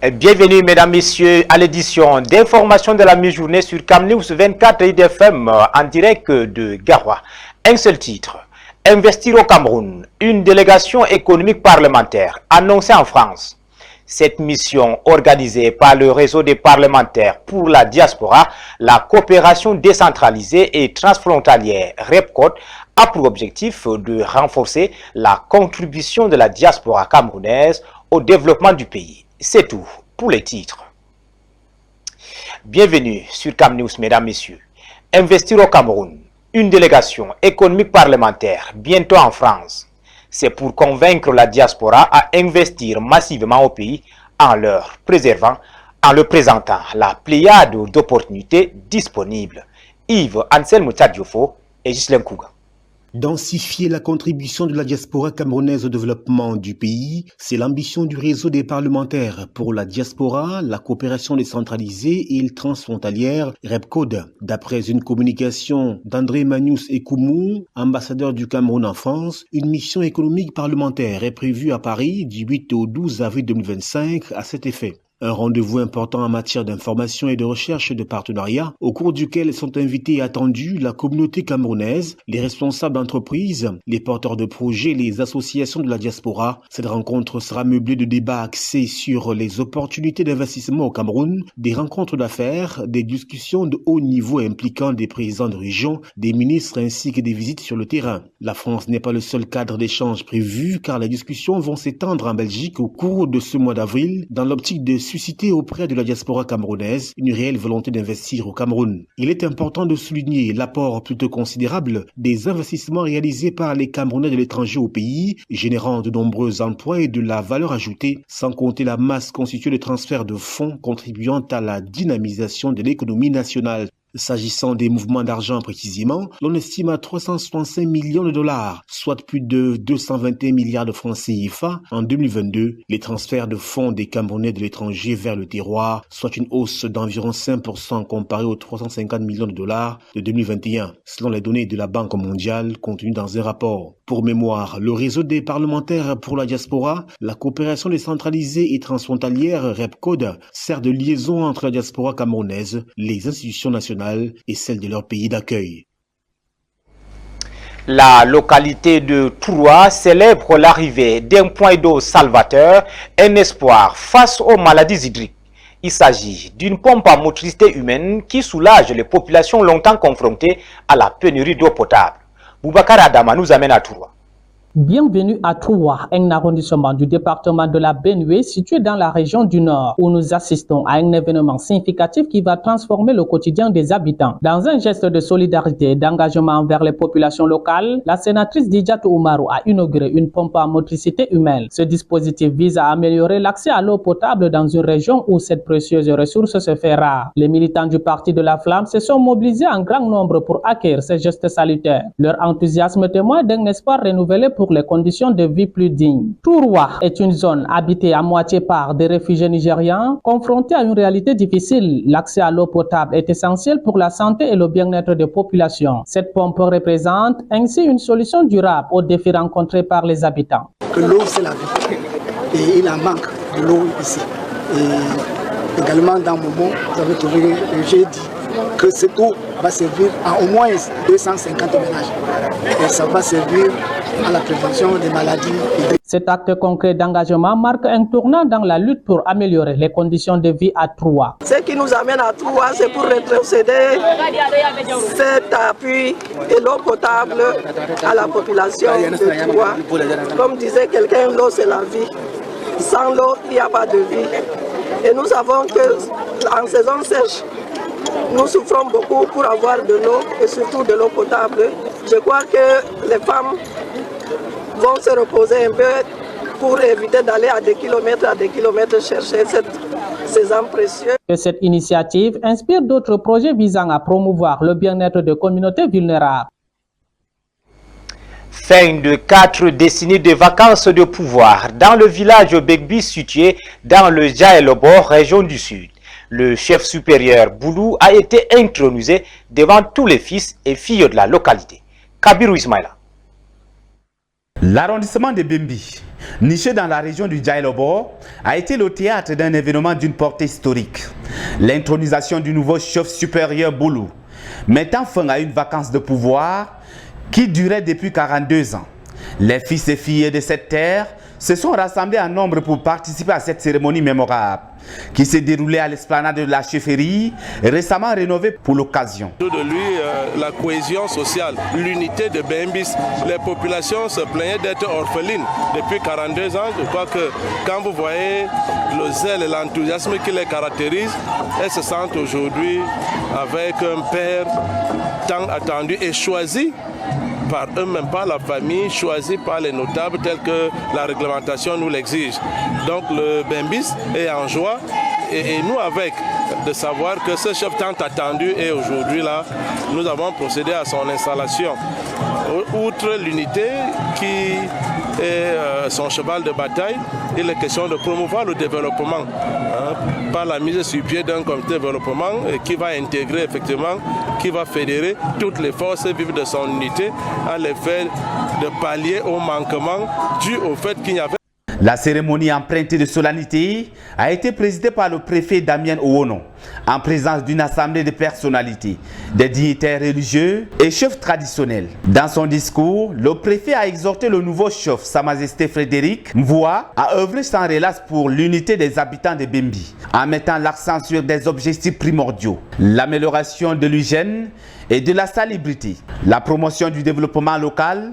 Bienvenue mesdames, messieurs à l'édition d'information de la mi-journée sur Camnews 24 IDFM en direct de Garoua. Un seul titre, investir au Cameroun, une délégation économique parlementaire annoncée en France. Cette mission organisée par le réseau des parlementaires pour la diaspora, la coopération décentralisée et transfrontalière REPCOD a pour objectif de renforcer la contribution de la diaspora camerounaise au développement du pays. C'est tout pour les titres. Bienvenue sur Camnews, mesdames, messieurs. Investir au Cameroun, une délégation économique parlementaire, bientôt en France. C'est pour convaincre la diaspora à investir massivement au pays en leur présentant la pléiade d'opportunités disponibles. Yves Anselme Tchadiofo et Ghislaine Kouga. Densifier la contribution de la diaspora camerounaise au développement du pays, c'est l'ambition du réseau des parlementaires pour la diaspora, la coopération décentralisée et transfrontalière REPCOD. D'après une communication d'André Manius Ekoumou, ambassadeur du Cameroun en France, une mission économique parlementaire est prévue à Paris du 8 au 12 avril 2025 à cet effet. Un rendez-vous important en matière d'information et de recherche de partenariat, au cours duquel sont invités et attendus la communauté camerounaise, les responsables d'entreprises, les porteurs de projets, les associations de la diaspora. Cette rencontre sera meublée de débats axés sur les opportunités d'investissement au Cameroun, des rencontres d'affaires, des discussions de haut niveau impliquant des présidents de région, des ministres ainsi que des visites sur le terrain. La France n'est pas le seul cadre d'échange prévu car les discussions vont s'étendre en Belgique au cours de ce mois d'avril dans l'optique de susciter auprès de la diaspora camerounaise une réelle volonté d'investir au Cameroun. Il est important de souligner l'apport plutôt considérable des investissements réalisés par les Camerounais de l'étranger au pays, générant de nombreux emplois et de la valeur ajoutée, sans compter la masse constituée de transferts de fonds contribuant à la dynamisation de l'économie nationale. S'agissant des mouvements d'argent précisément, l'on estime à 365 millions de dollars, soit plus de 221 milliards de francs CFA en 2022, les transferts de fonds des Camerounais de l'étranger vers le terroir, soit une hausse d'environ 5% comparée aux 350 millions de dollars de 2021, selon les données de la Banque mondiale contenues dans un rapport. Pour mémoire, le réseau des parlementaires pour la diaspora, la coopération décentralisée et transfrontalière REPCOD sert de liaison entre la diaspora camerounaise, les institutions nationales et celle de leur pays d'accueil. La localité de Touroua célèbre l'arrivée d'un point d'eau salvateur, un espoir face aux maladies hydriques. Il s'agit d'une pompe à motricité humaine qui soulage les populations longtemps confrontées à la pénurie d'eau potable. Boubacar Adama nous amène à Touroua. Bienvenue à Touroua, un arrondissement du département de la Benue situé dans la région du Nord, où nous assistons à un événement significatif qui va transformer le quotidien des habitants. Dans un geste de solidarité et d'engagement envers les populations locales, la sénatrice Didiatou Oumarou a inauguré une pompe à motricité humaine. Ce dispositif vise à améliorer l'accès à l'eau potable dans une région où cette précieuse ressource se fait rare. Les militants du Parti de la Flamme se sont mobilisés en grand nombre pour accueillir ces gestes salutaires. Leur enthousiasme témoigne d'un espoir renouvelé pour les conditions de vie plus dignes. Touroua est une zone habitée à moitié par des réfugiés nigérians confrontés à une réalité difficile. L'accès à l'eau potable est essentiel pour la santé et le bien-être des populations. Cette pompe représente ainsi une solution durable aux défis rencontrés par les habitants. Que l'eau, c'est la vie. Et il en manque de l'eau ici. Et également, dans mon mot, vous avez trouvé, j'ai dit que cette eau va servir à au moins 250 ménages. Et ça va servir à la prévention des maladies. Cet acte concret d'engagement marque un tournant dans la lutte pour améliorer les conditions de vie à Touroua. Ce qui nous amène à Touroua, c'est pour rétrocéder cet appui et l'eau potable à la population de Touroua. Comme disait quelqu'un, l'eau c'est la vie. Sans l'eau, il n'y a pas de vie. Et nous savons qu'en saison sèche, nous souffrons beaucoup pour avoir de l'eau et surtout de l'eau potable. Je crois que les femmes vont se reposer un peu pour éviter d'aller à des kilomètres chercher ces eaux précieuses. Cette initiative inspire d'autres projets visant à promouvoir le bien-être de communautés vulnérables. Fin de 4 décennies de vacances de pouvoir dans le village Begbi situé dans le Djaelobor, région du Sud. Le chef supérieur Boulou a été intronisé devant tous les fils et filles de la localité. Kabirou Ismaïla. L'arrondissement de Bembi niché dans la région du Djailobo, a été le théâtre d'un événement d'une portée historique. L'intronisation du nouveau chef supérieur Boulou, mettant fin à une vacance de pouvoir qui durait depuis 42 ans. Les fils et filles de cette terre se sont rassemblés en nombre pour participer à cette cérémonie mémorable qui s'est déroulée à l'esplanade de la chefferie, récemment rénovée pour l'occasion. De lui, la cohésion sociale, l'unité de Bembis. Les populations se plaignaient d'être orphelines depuis 42 ans. Je crois que quand vous voyez le zèle et l'enthousiasme qui les caractérisent, elles se sentent aujourd'hui avec un père tant attendu et choisi par eux-mêmes, par la famille, choisi par les notables tels que la réglementation nous l'exige. Donc le Bembis est en joie et nous avec de savoir que ce chef tant attendu est aujourd'hui là. Nous avons procédé à son installation. Outre l'unité qui est son cheval de bataille, il est question de promouvoir le développement par la mise sur pied d'un comité de développement qui va intégrer effectivement, qui va fédérer toutes les forces vives de son unité à l'effet de pallier au manquement dû au fait qu'il n'y avait. La cérémonie empruntée de solennité a été présidée par le préfet Damien Ouono, en présence d'une assemblée de personnalités, des dignitaires religieux et chefs traditionnels. Dans son discours, le préfet a exhorté le nouveau chef, Sa Majesté Frédéric Mvoua, à œuvrer sans relâche pour l'unité des habitants de Bembi, en mettant l'accent sur des objectifs primordiaux, l'amélioration de l'hygiène et de la salubrité, la promotion du développement local,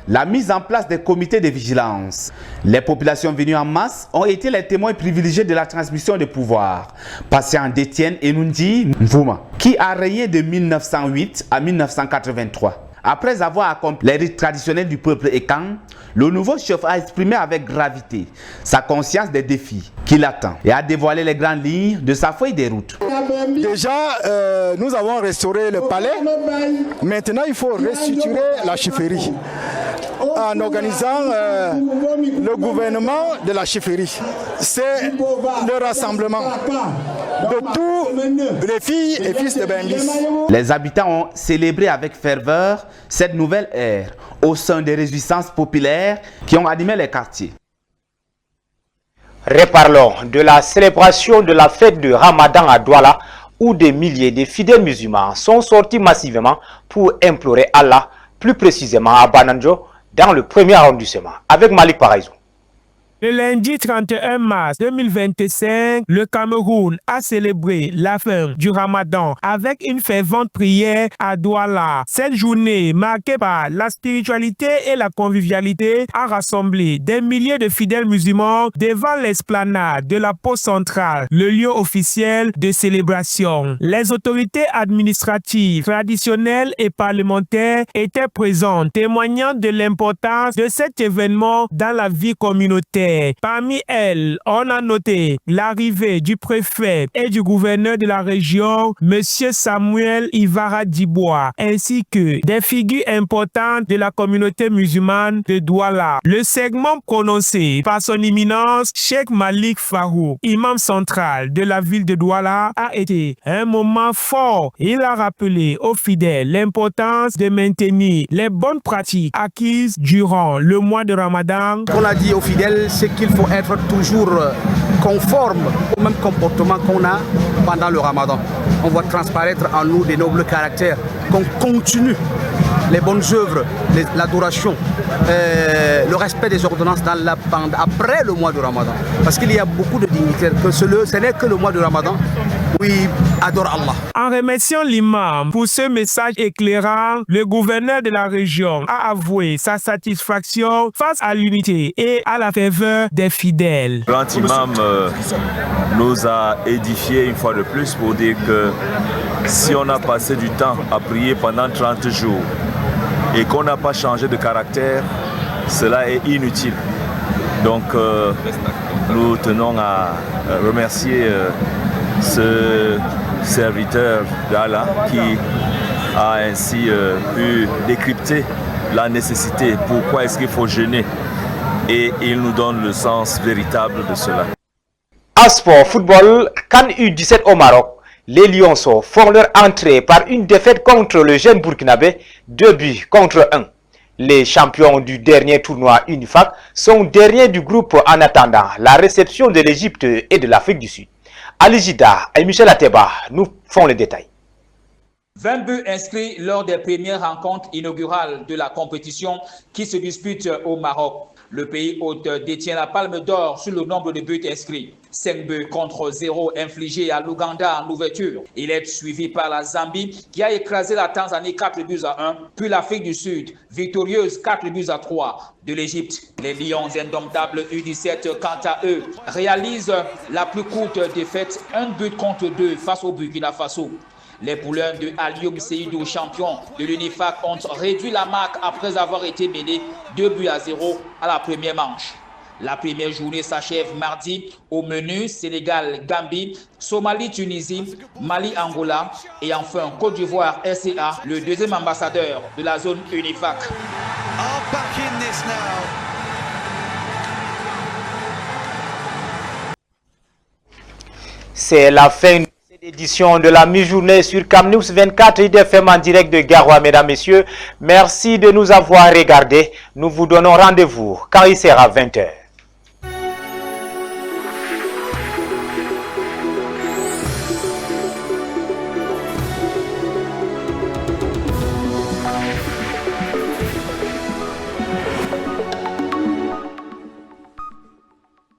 la mise en place des comités de vigilance. Les populations venues en masse ont été les témoins privilégiés de la transmission de pouvoir, patient d'Étienne Enundi Mvouma, qui a régné de 1908 à 1983. Après avoir accompli les rites traditionnels du peuple Ekan, le nouveau chef a exprimé avec gravité sa conscience des défis qui l'attendent et a dévoilé les grandes lignes de sa feuille de route. Déjà, nous avons restauré le palais. Maintenant, il faut restructurer la chefferie en organisant le gouvernement de la chefferie. C'est le rassemblement de tous les filles et fils de Bembis. Les habitants ont célébré avec ferveur cette nouvelle ère au sein des réjouissances populaires qui ont animé les quartiers. Reparlons de la célébration de la fête de Ramadan à Douala, où des milliers de fidèles musulmans sont sortis massivement pour implorer Allah, plus précisément à Bananjo, dans le premier arrondissement, avec Malik Paraïso. Le lundi 31 mars 2025, le Cameroun a célébré la fin du Ramadan avec une fervente prière à Douala. Cette journée, marquée par la spiritualité et la convivialité, a rassemblé des milliers de fidèles musulmans devant l'esplanade de la poste centrale, le lieu officiel de célébration. Les autorités administratives, traditionnelles et parlementaires étaient présentes, témoignant de l'importance de cet événement dans la vie communautaire. Parmi elles, on a noté l'arrivée du préfet et du gouverneur de la région, M. Samuel Ivara Dibois, ainsi que des figures importantes de la communauté musulmane de Douala. Le segment prononcé par son éminence, Cheikh Malik Farou, imam central de la ville de Douala, a été un moment fort. Il a rappelé aux fidèles l'importance de maintenir les bonnes pratiques acquises durant le mois de Ramadan. On a dit aux fidèles, c'est qu'il faut être toujours conforme au même comportement qu'on a pendant le Ramadan. On voit transparaître en nous des nobles caractères, qu'on continue les bonnes œuvres, l'adoration, le respect des ordonnances dans la bande après le mois de Ramadan. Parce qu'il y a beaucoup de dignitaires, que ce n'est que le mois de Ramadan où ils adorent Allah. En remerciant l'imam pour ce message éclairant, le gouverneur de la région a avoué sa satisfaction face à l'unité et à la ferveur des fidèles. Le grand imam nous a édifié une fois de plus pour dire que si on a passé du temps à prier pendant 30 jours et qu'on n'a pas changé de caractère, cela est inutile. Donc nous tenons à remercier ce serviteur d'Allah qui a ainsi pu décrypter la nécessité, pourquoi est-ce qu'il faut jeûner, et il nous donne le sens véritable de cela. À sport football, CAN U17 au Maroc, les Lionceaux font leur entrée par une défaite contre le jeune Burkinabé, 2 buts contre 1. Les champions du dernier tournoi UNIFAC sont derniers du groupe en attendant la réception de l'Égypte et de l'Afrique du Sud. Ali Jida et Michel Ateba nous font les détails. 20 buts inscrits lors des premières rencontres inaugurales de la compétition qui se dispute au Maroc. Le pays hôte détient la palme d'or sur le nombre de buts inscrits. 5 buts contre 0 infligés à l'Ouganda en ouverture. Il est suivi par la Zambie qui a écrasé la Tanzanie 4 buts à 1, puis l'Afrique du Sud, victorieuse 4 buts à 3 de l'Égypte. Les Lions indomptables U17, quant à eux, réalisent la plus courte défaite, 1 but contre 2 face au Burkina Faso. Les poulains de Alioum Seydou, champions de l'UNIFAC, ont réduit la marque après avoir été menés 2 buts à 0 à la première manche. La première journée s'achève mardi. Au menu, Sénégal-Gambie, Somalie-Tunisie, Mali-Angola et enfin Côte d'Ivoire RCA, le deuxième ambassadeur de la zone UNIFAC. C'est la fin de cette édition de la mi-journée sur CamNews 24 IDFM en direct de Garoua, mesdames, messieurs. Merci de nous avoir regardés. Nous vous donnons rendez-vous quand il sera 20 h.